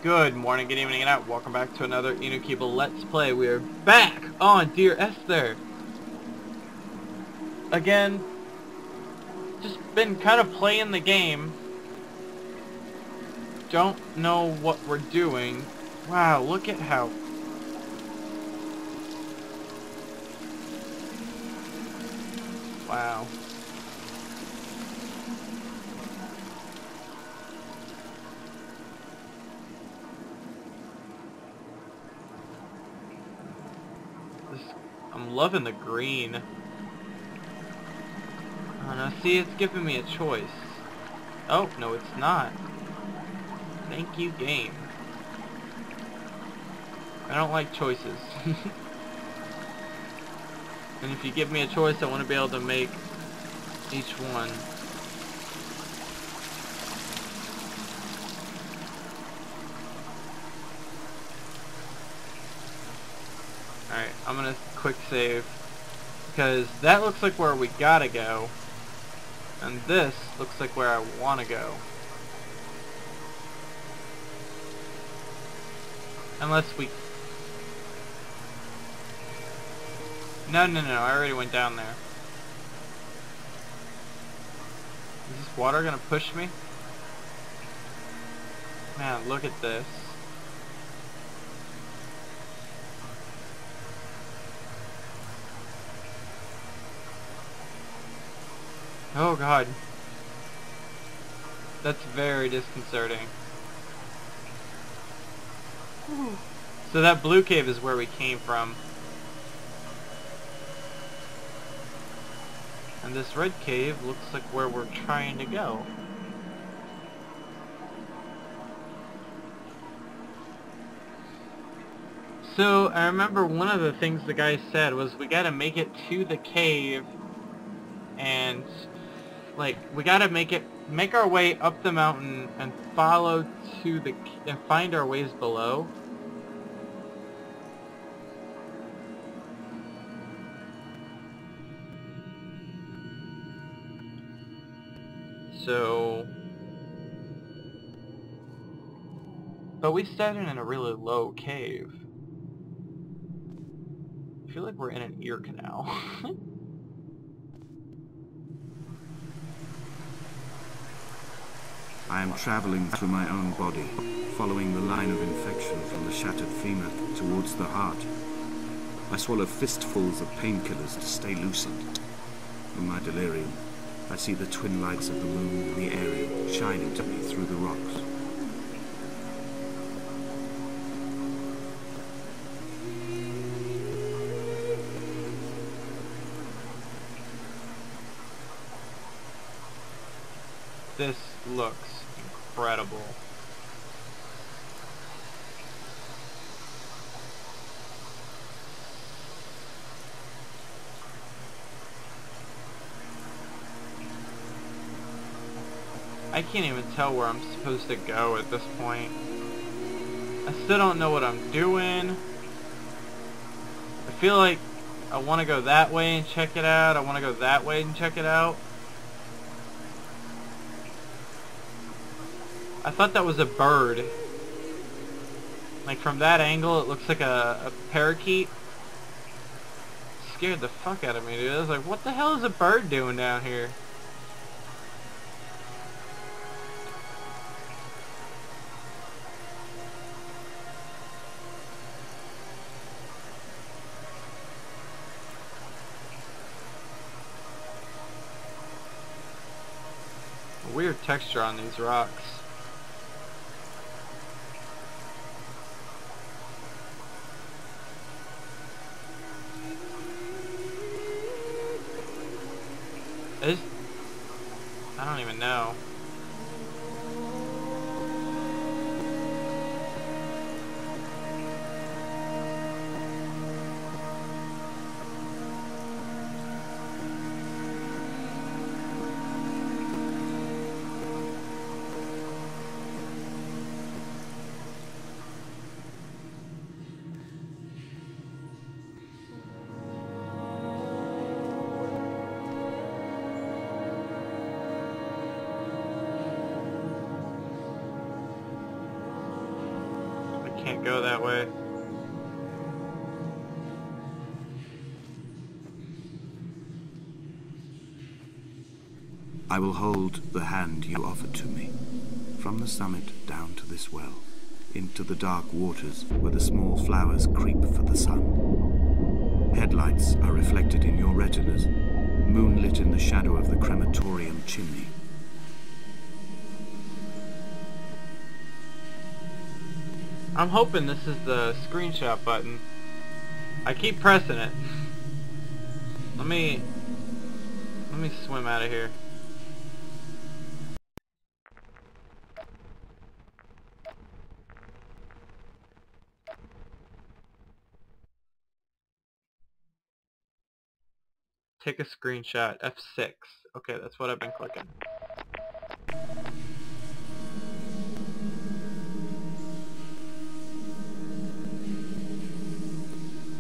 Good morning, good evening, and night. Welcome back to another Inukiba Let's Play. We are back on Dear Esther. Again, just been kind of playing the game. Don't know what we're doing. Wow, look at how... Wow. I'm loving the green. Oh, now see, it's giving me a choice. Oh, no, it's not. Thank you, game. I don't like choices. And if you give me a choice, I want to be able to make each one. Alright, I'm gonna quick save. Because that looks like where we gotta go. And this looks like where I wanna go. Unless we... No, I already went down there. Is this water gonna push me? Man, look at this. Oh god. That's very disconcerting. So that blue cave is where we came from. And this red cave looks like where we're trying to go. So, I remember one of the things the guy said was we gotta make it to the cave and, like, we gotta make our way up the mountain and follow to the, and find our ways below. So... But we started in a really low cave. I feel like we're in an ear canal. I am traveling through my own body, following the line of infection from the shattered femur towards the heart. I swallow fistfuls of painkillers to stay lucid. In my delirium, I see the twin lights of the moon and the Ariel shining to me through the rocks. This looks incredible. I can't even tell where I'm supposed to go at this point. I still don't know what I'm doing. I feel like I want to go that way and check it out. I want to go that way and check it out. I thought that was a bird. Like, from that angle, it looks like a parakeet. Scared the fuck out of me, dude. I was like, what the hell is a bird doing down here? A weird texture on these rocks. I don't even know. can't go that way. I will hold the hand you offered to me, from the summit down to this well, into the dark waters where the small flowers creep for the sun. Headlights are reflected in your retinas, moonlit in the shadow of the crematorium chimney. I'm hoping this is the screenshot button. I keep pressing it. Let me swim out of here. Take a screenshot. F6. Okay, that's what I've been clicking.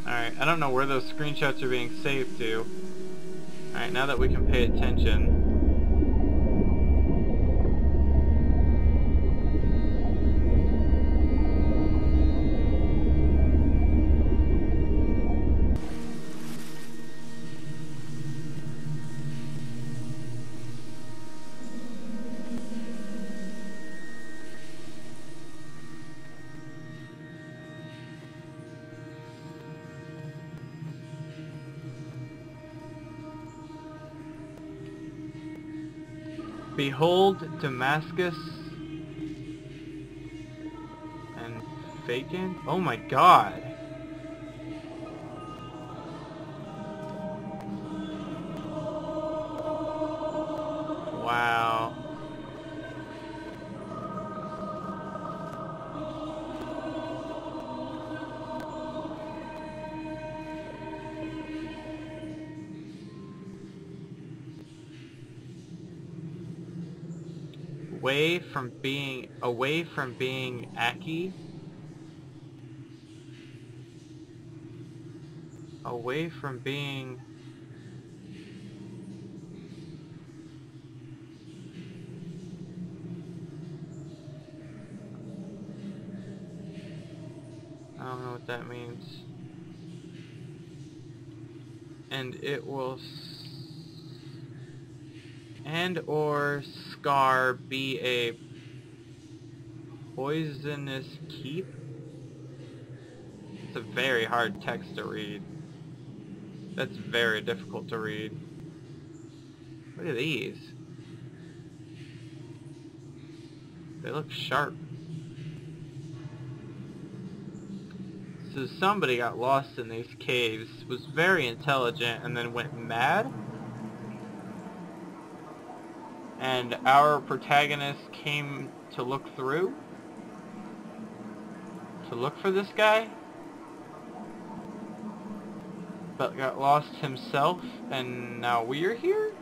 Alright, I don't know where those screenshots are being saved to. Alright, now that we can pay attention. Behold Damascus and Fagin? Oh my god. Wow. Away from being Aki. Away from being I don't know what that means. And it will and or scar be a poisonous keep? It's a very hard text to read. That's very difficult to read. Look at these. They look sharp. So somebody got lost in these caves, was very intelligent, and then went mad? And our protagonist came to look through? To look for this guy? But got lost himself, and now we're here?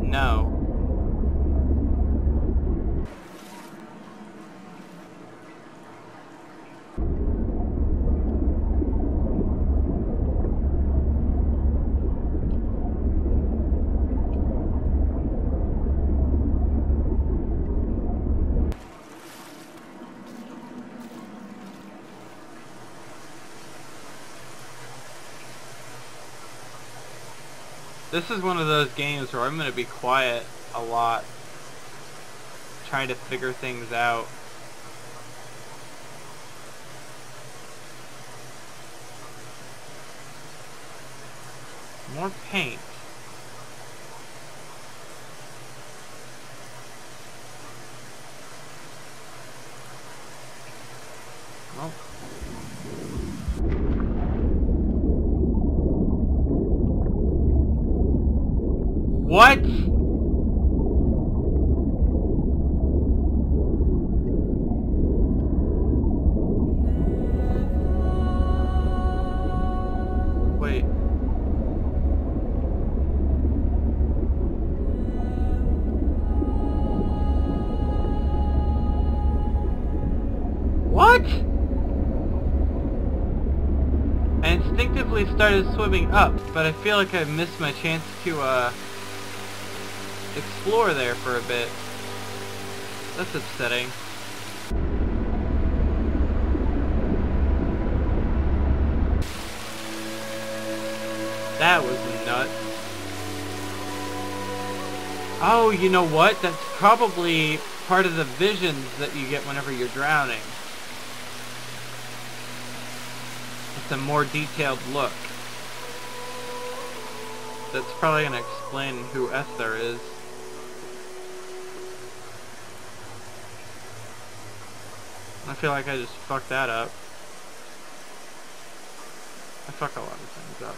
No. This is one of those games where I'm going to be quiet a lot, trying to figure things out. More paint. Well. What? Wait. immediately started swimming up, but I feel like I missed my chance to explore there for a bit. That's upsetting. That was nuts. Oh, you know what? That's probably part of the visions that you get whenever you're drowning. It's a more detailed look. That's probably going to explain who Esther is. I feel like I just fucked that up. I fuck a lot of things up.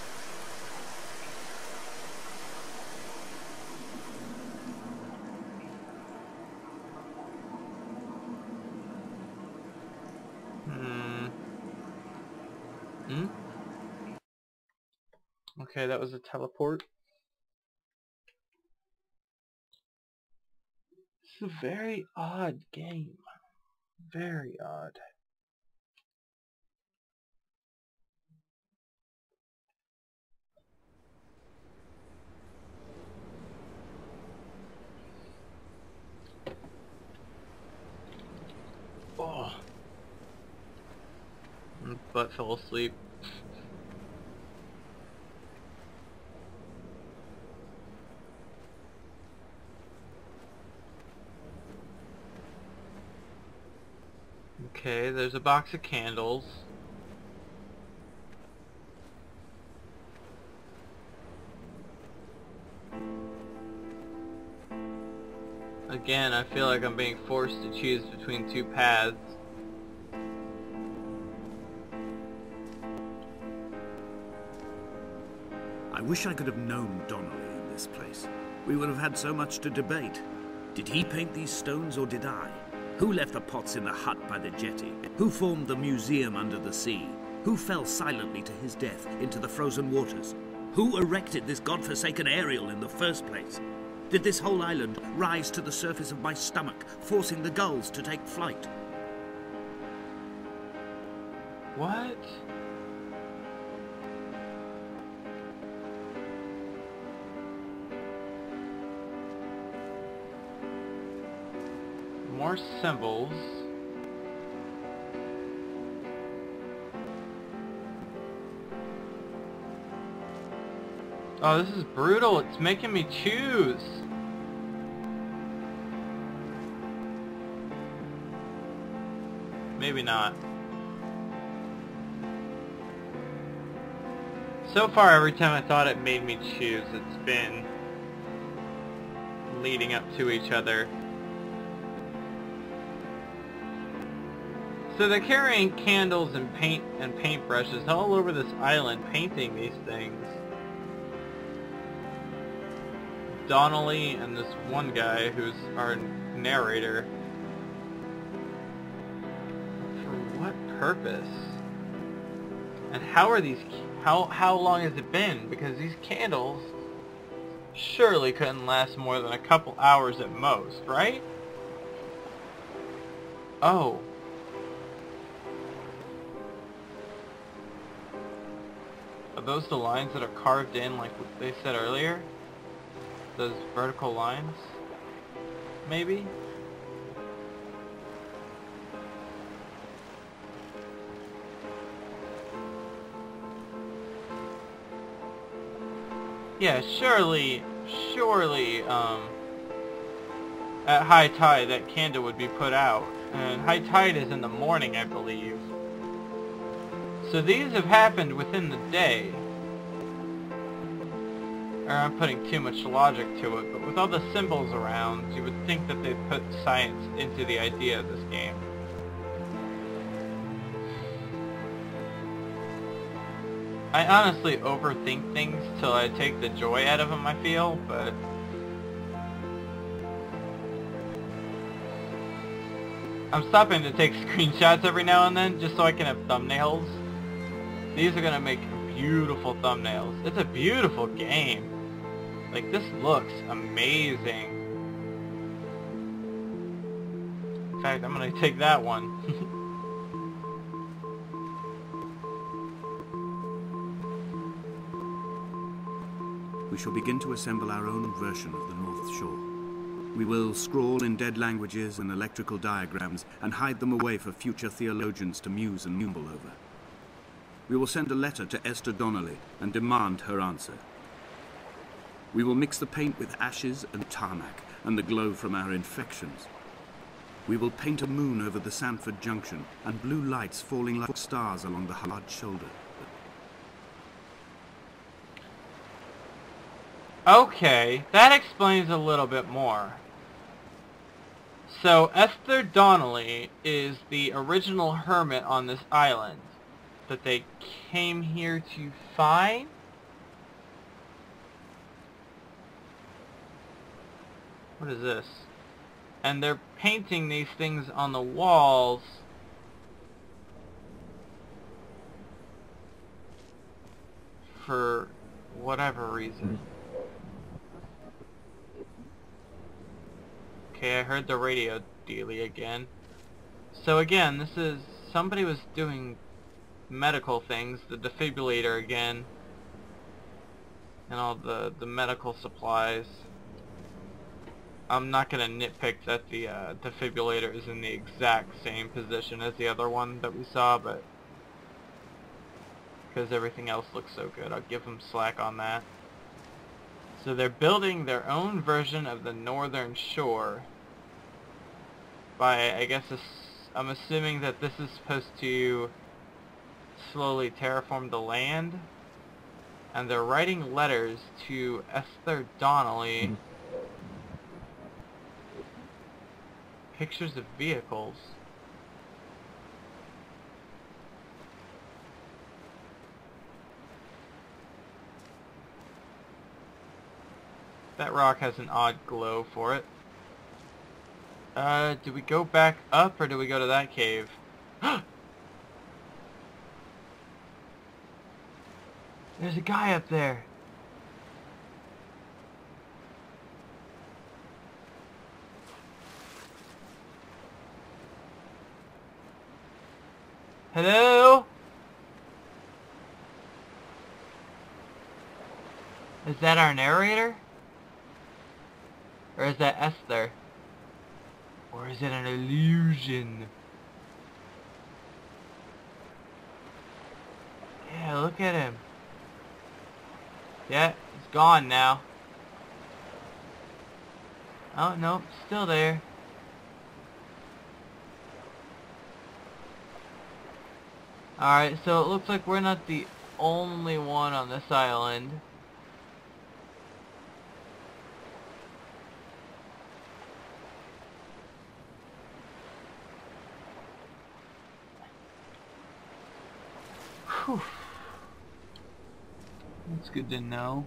Okay, that was a teleport. It's a very odd game. Very odd. Oh. My butt fell asleep. Okay, there's a box of candles. Again, I feel like I'm being forced to choose between two paths. I wish I could have known Donnelly in this place. We would have had so much to debate. Did he paint these stones or did I? Who left the pots in the hut by the jetty? Who formed the museum under the sea? Who fell silently to his death into the frozen waters? Who erected this godforsaken aerial in the first place? Did this whole island rise to the surface of my stomach, forcing the gulls to take flight? What? More symbols. Oh, this is brutal. It's making me choose. Maybe not. So far, every time I thought it made me choose, it's been leading up to each other. So they're carrying candles and paint and paintbrushes all over this island, painting these things. Donnelly and this one guy who's our narrator. For what purpose? And how are these? How long has it been? Because these candles surely couldn't last more than a couple hours at most, right? Oh. Are those the lines that are carved in like they said earlier? Those vertical lines? Maybe? Yeah, surely, at high tide that candle would be put out. And high tide is in the morning, I believe. So these have happened within the day. Or I'm putting too much logic to it, but with all the symbols around, you would think that they'd put science into the idea of this game. I honestly overthink things till I take the joy out of them, I feel, but... I'm stopping to take screenshots every now and then, just so I can have thumbnails. These are gonna make beautiful thumbnails. It's a beautiful game. Like, this looks amazing. In fact, I'm gonna take that one. we shall begin to assemble our own version of the North Shore. We will scrawl in dead languages and electrical diagrams and hide them away for future theologians to muse and mumble over. We will send a letter to Esther Donnelly and demand her answer. We will mix the paint with ashes and tarmac and the glow from our infections. We will paint a moon over the Sanford Junction and blue lights falling like stars along the hard shoulder. Okay, that explains a little bit more. So Esther Donnelly is the original hermit on this island that they came here to find? What is this? And they're painting these things on the walls for whatever reason. Okay, I heard the radio dealy again. So again, this is... somebody was doing medical things, the defibrillator again, and all the medical supplies. I'm not gonna nitpick that the defibrillator is in the exact same position as the other one that we saw, but because everything else looks so good, I'll give them slack on that. So they're building their own version of the Northern Shore by, I guess, I'm assuming that this is supposed to slowly terraform the land, and they're writing letters to Esther Donnelly. Pictures of vehicles. That rock has an odd glow for it. Do we go back up or do we go to that cave? There's a guy up there. Hello? Is that our narrator? Or is that Esther? Or is it an illusion? Yeah, look at him. Yeah, he's gone now. Oh, nope, still there. Alright, so it looks like we're not the only one on this island. Whew. That's good to know.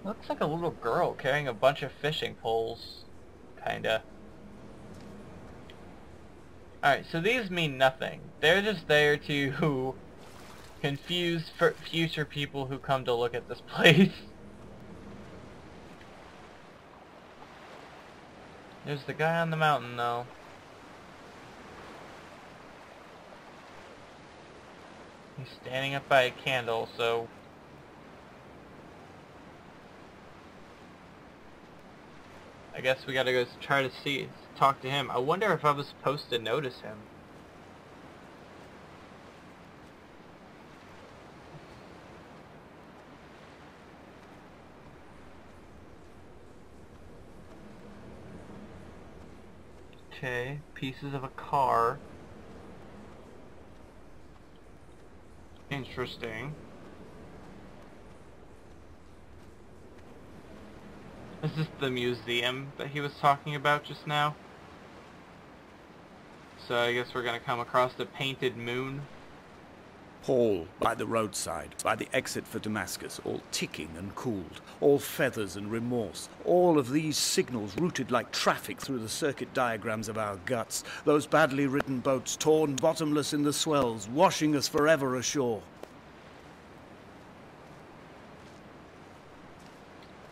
Looks like a little girl carrying a bunch of fishing poles. Kinda. Alright, so these mean nothing. They're just there to confuse future people who come to look at this place. There's the guy on the mountain, though. He's standing up by a candle, so... I guess we gotta go try to talk to him. I wonder if I was supposed to notice him. Okay, pieces of a car. Interesting. Is this the museum that he was talking about just now? So I guess we're gonna come across the painted moon. Hall by the roadside, by the exit for Damascus, all ticking and cooled, all feathers and remorse, all of these signals routed like traffic through the circuit diagrams of our guts, those badly written boats torn bottomless in the swells, washing us forever ashore.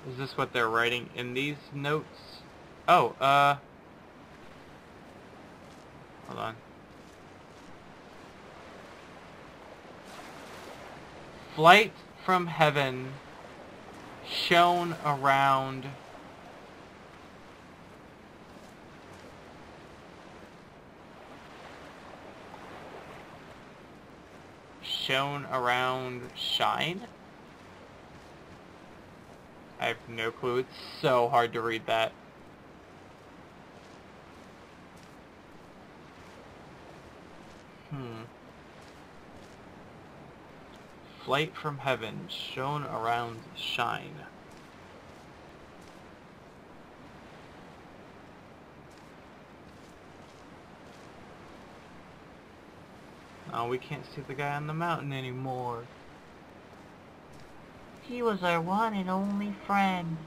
Is this what they're writing in these notes? Oh, hold on. Flight from heaven shone around shine? I have no clue. It's so hard to read that. Flight from heaven shone around shine. Oh, we can't see the guy on the mountain anymore. He was our one and only friend.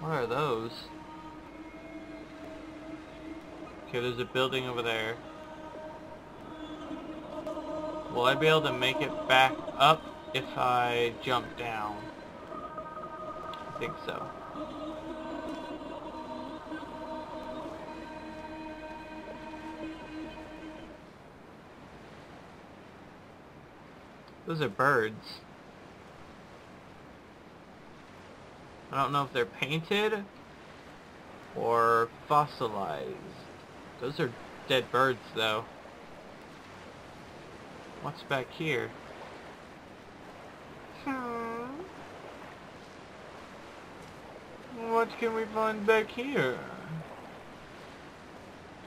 What are those? Okay, there's a building over there. Will I be able to make it back up if I jump down? I think so. Those are birds. I don't know if they're painted or fossilized. Those are dead birds, though. What's back here? What can we find back here?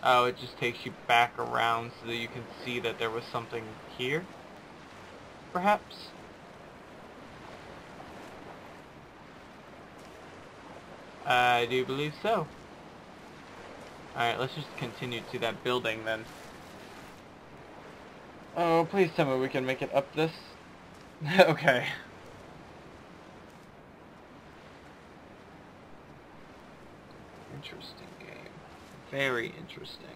Oh, it just takes you back around so that you can see that there was something here? Perhaps? I do believe so. Alright, let's just continue to that building then. Oh, please tell me we can make it up this. Okay. Interesting game. Very interesting.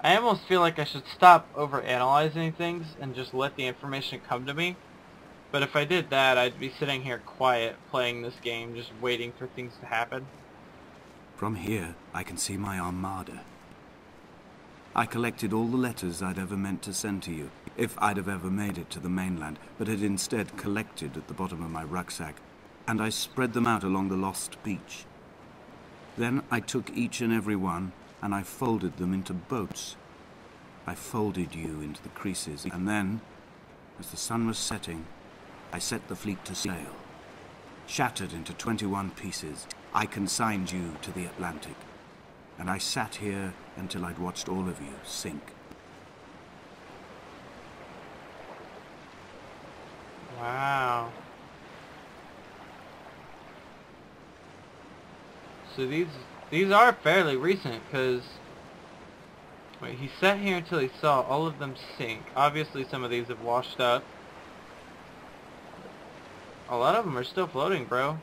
I almost feel like I should stop overanalyzing things and just let the information come to me. But if I did that, I'd be sitting here quiet, playing this game, just waiting for things to happen. From here, I can see my armada. I collected all the letters I'd ever meant to send to you, if I'd have ever made it to the mainland, but had instead collected at the bottom of my rucksack, and I spread them out along the lost beach. Then I took each and every one, and I folded them into boats. I folded you into the creases, and then, as the sun was setting, I set the fleet to sail. Shattered into 21 pieces, I consigned you to the Atlantic, and I sat here until I'd watched all of you sink. Wow. So these are fairly recent, because wait, he sat here until he saw all of them sink. Obviously some of these have washed up. A lot of them are still floating, bro.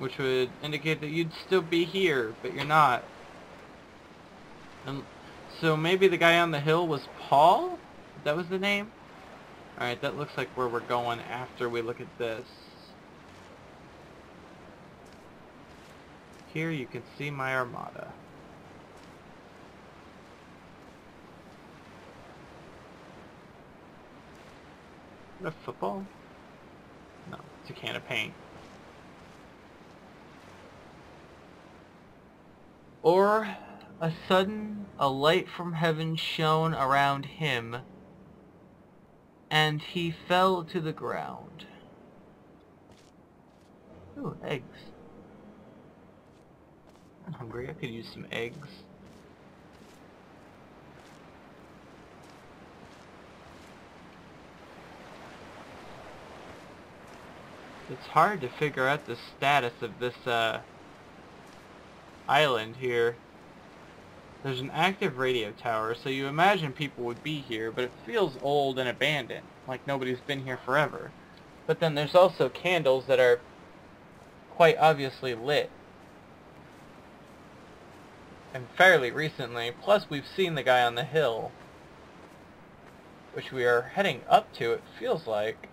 Which would indicate that you'd still be here, but you're not. And so maybe the guy on the hill was Paul? That was the name? Alright, that looks like where we're going after we look at this. Here you can see my armada. Is that a football? No, it's a can of paint. Or a sudden, a light from heaven shone around him, and he fell to the ground. Ooh, eggs. I'm hungry. I could use some eggs. It's hard to figure out the status of this island here. There's an active radio tower, so you imagine people would be here, but it feels old and abandoned, like nobody's been here forever. But then there's also candles that are quite obviously lit. And fairly recently, plus we've seen the guy on the hill, which we are heading up to, it feels like.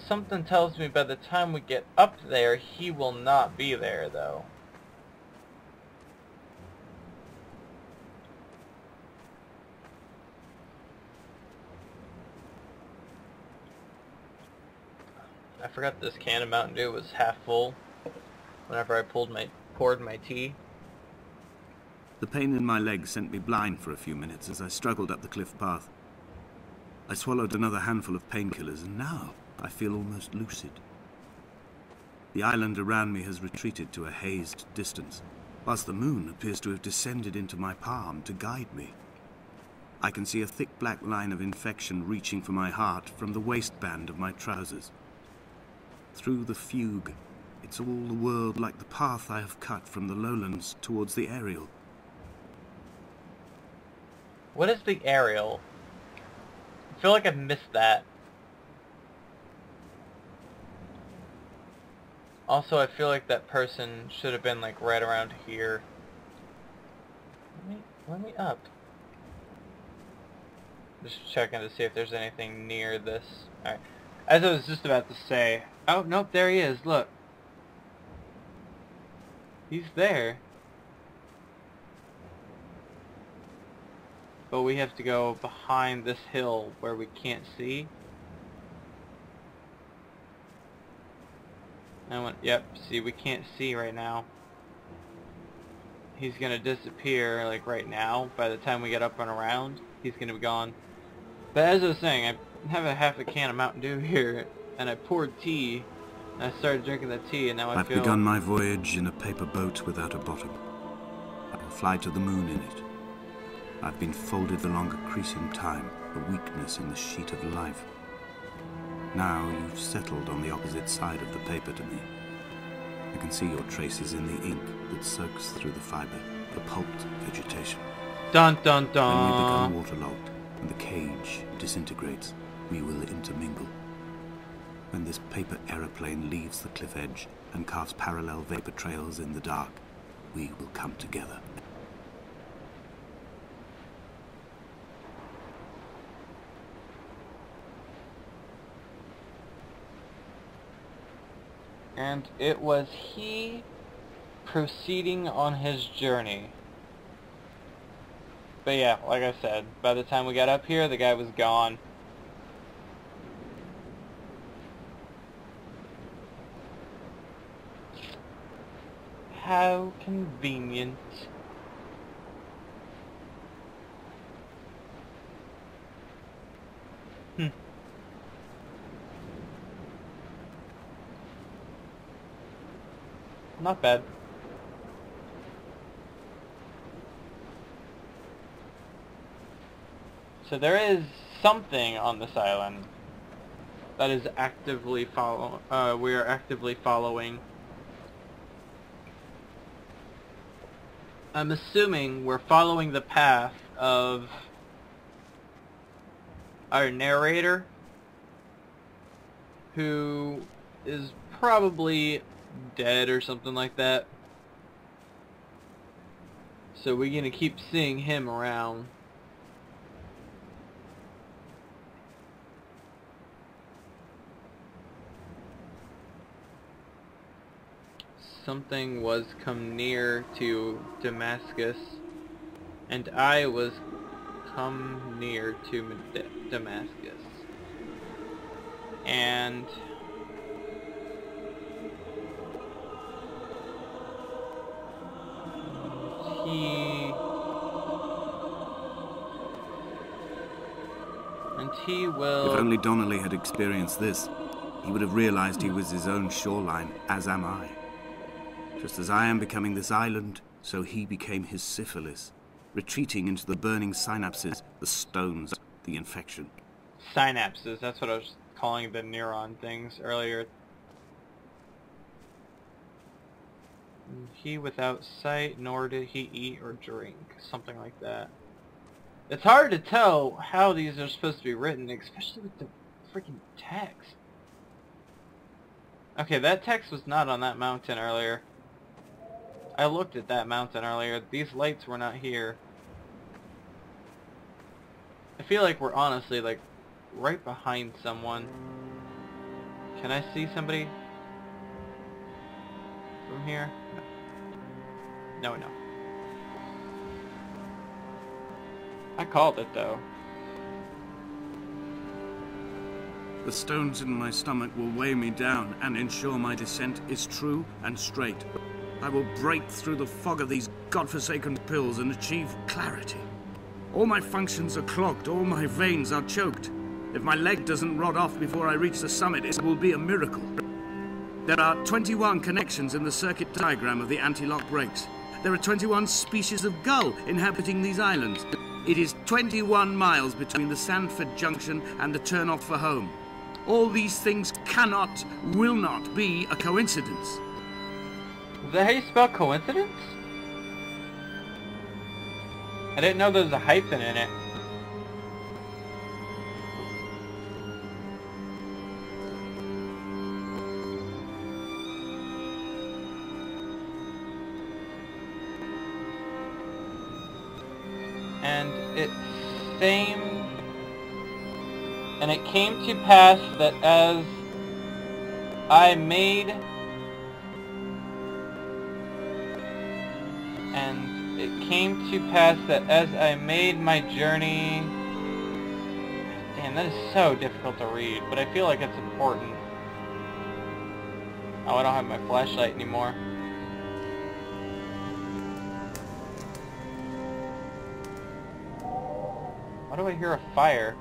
Something tells me by the time we get up there, he will not be there, though. forgot this can of Mountain Dew was half full whenever I poured my tea. The pain in my leg sent me blind for a few minutes as I struggled up the cliff path. I swallowed another handful of painkillers, and now I feel almost lucid. The island around me has retreated to a hazed distance, whilst the moon appears to have descended into my palm to guide me. I can see a thick black line of infection reaching for my heart from the waistband of my trousers. Through the fugue, it's all the world like the path I have cut from the lowlands towards the aerial. What is the aerial? I feel like I've missed that. Also, I feel like that person should have been like right around here. Let me up. Just checking to see if there's anything near this. Alright. As I was just about to say... Oh, nope, there he is, look. He's there. But we have to go behind this hill where we can't see. Yep, see, we can't see right now. He's gonna disappear, like, right now. By the time we get up and around, he's gonna be gone. But as I was saying, I have half a can of Mountain Dew here, and I poured tea, and I started drinking the tea, and now I've begun my voyage in a paper boat without a bottom. I will fly to the moon in it. I've been folded along a crease in time, a weakness in the sheet of life. Now you've settled on the opposite side of the paper to me. I can see your traces in the ink that soaks through the fibre, the pulped vegetation. Dun dun dun! When we become waterlogged, and the cage disintegrates, we will intermingle. When this paper aeroplane leaves the cliff edge and carves parallel vapor trails in the dark, we will come together. And it was he proceeding on his journey. But yeah, like I said, by the time we got up here, the guy was gone. How convenient. Not bad. So there is something on this island that is actively we are actively following. I'm assuming we're following the path of our narrator, who is probably dead or something like that. So we're gonna keep seeing him around. Something was come near to Damascus, and I was come near to Damascus. And he will... If only Donnelly had experienced this, he would have realized he was his own shoreline, as am I. Just as I am becoming this island, so he became his syphilis, retreating into the burning synapses, the stones, the infection. Synapses, that's what I was calling the neuron things earlier. He without sight, nor did he eat or drink. Something like that. It's hard to tell how these are supposed to be written, especially with the freaking text. Okay, that text was not on that mountain earlier. I looked at that mountain earlier. These lights were not here. I feel like we're honestly, like, right behind someone. Can I see somebody from here? No. No. I called it, though. The stones in my stomach will weigh me down and ensure my descent is true and straight. I will break through the fog of these godforsaken pills and achieve clarity. All my functions are clogged, all my veins are choked. If my leg doesn't rot off before I reach the summit, it will be a miracle. There are 21 connections in the circuit diagram of the anti-lock brakes. There are 21 species of gull inhabiting these islands. It is 21 miles between the Sandford Junction and the turn-off for home. All these things cannot, will not be a coincidence. Is that how you spell coincidence? I didn't know there was a hyphen in it. And it came to pass that as I made my journey. Damn, that is so difficult to read, but I feel like it's important. Oh, I don't have my flashlight anymore. Why do I hear a fire?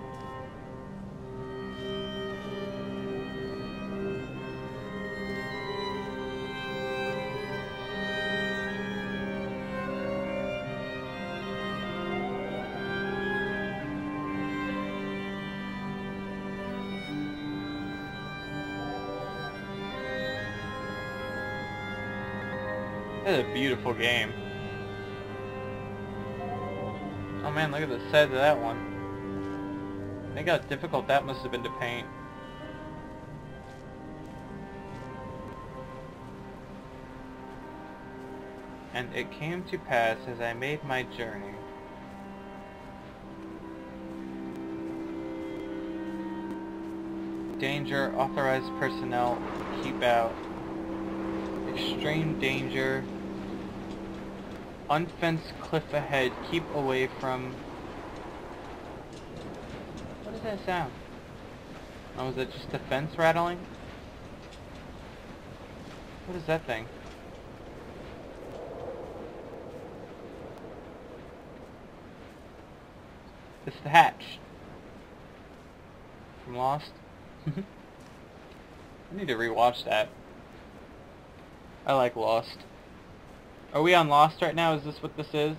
This is a beautiful game. Oh man, look at the size of that one. Think how difficult that must have been to paint. And it came to pass as I made my journey. Danger, authorized personnel, keep out. Extreme danger. Unfenced cliff ahead, keep away from... What does that sound? Oh, is it just the fence rattling? What is that thing? It's the hatch. From Lost? I need to rewatch that. I like Lost. Are we on Lost right now? Is this what this is?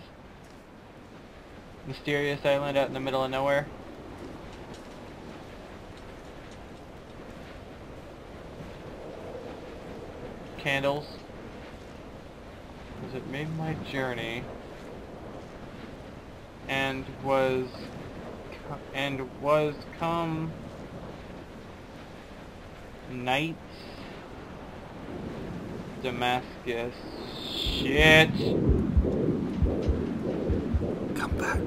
Mysterious island out in the middle of nowhere? Candles. As it made my journey and was come night Damascus. Shit. Come back.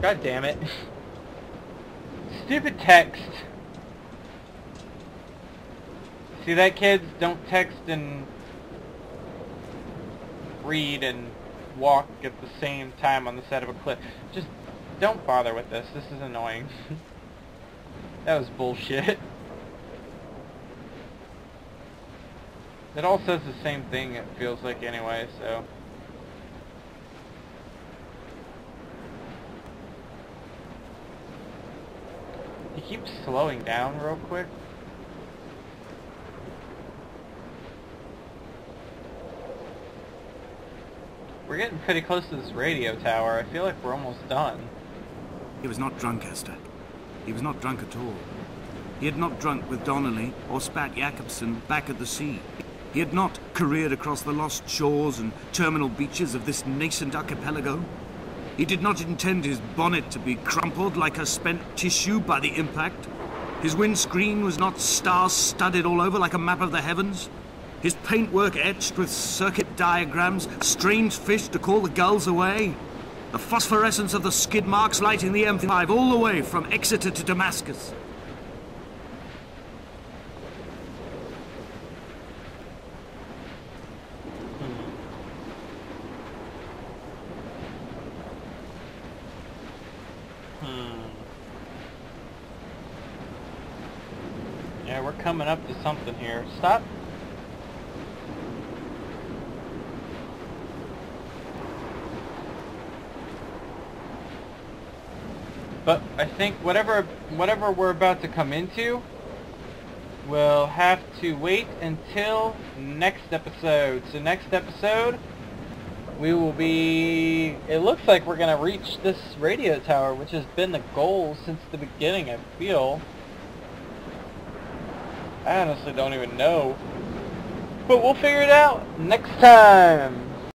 God damn it. Stupid text. See that, kids? Don't text and read and walk at the same time on the side of a cliff. Just don't bother with this. This is annoying. That was bullshit. It all says the same thing, it feels like, anyway, so... He keeps slowing down real quick. We're getting pretty close to this radio tower. I feel like we're almost done. He was not drunk, Esther. He was not drunk at all. He had not drunk with Donnelly or spat Jakobsen back at the sea. He had not careered across the lost shores and terminal beaches of this nascent archipelago. He did not intend his bonnet to be crumpled like a spent tissue by the impact. His windscreen was not star-studded all over like a map of the heavens. His paintwork etched with circuit diagrams, strange fish to call the gulls away. The phosphorescence of the skid marks lighting the M5 all the way from Exeter to Damascus. we're coming up to something here. Stop. But I think whatever we're about to come into, we'll have to wait until next episode. So next episode, we will be... It looks like we're going to reach this radio tower, which has been the goal since the beginning, I feel. I honestly don't even know. But we'll figure it out next time.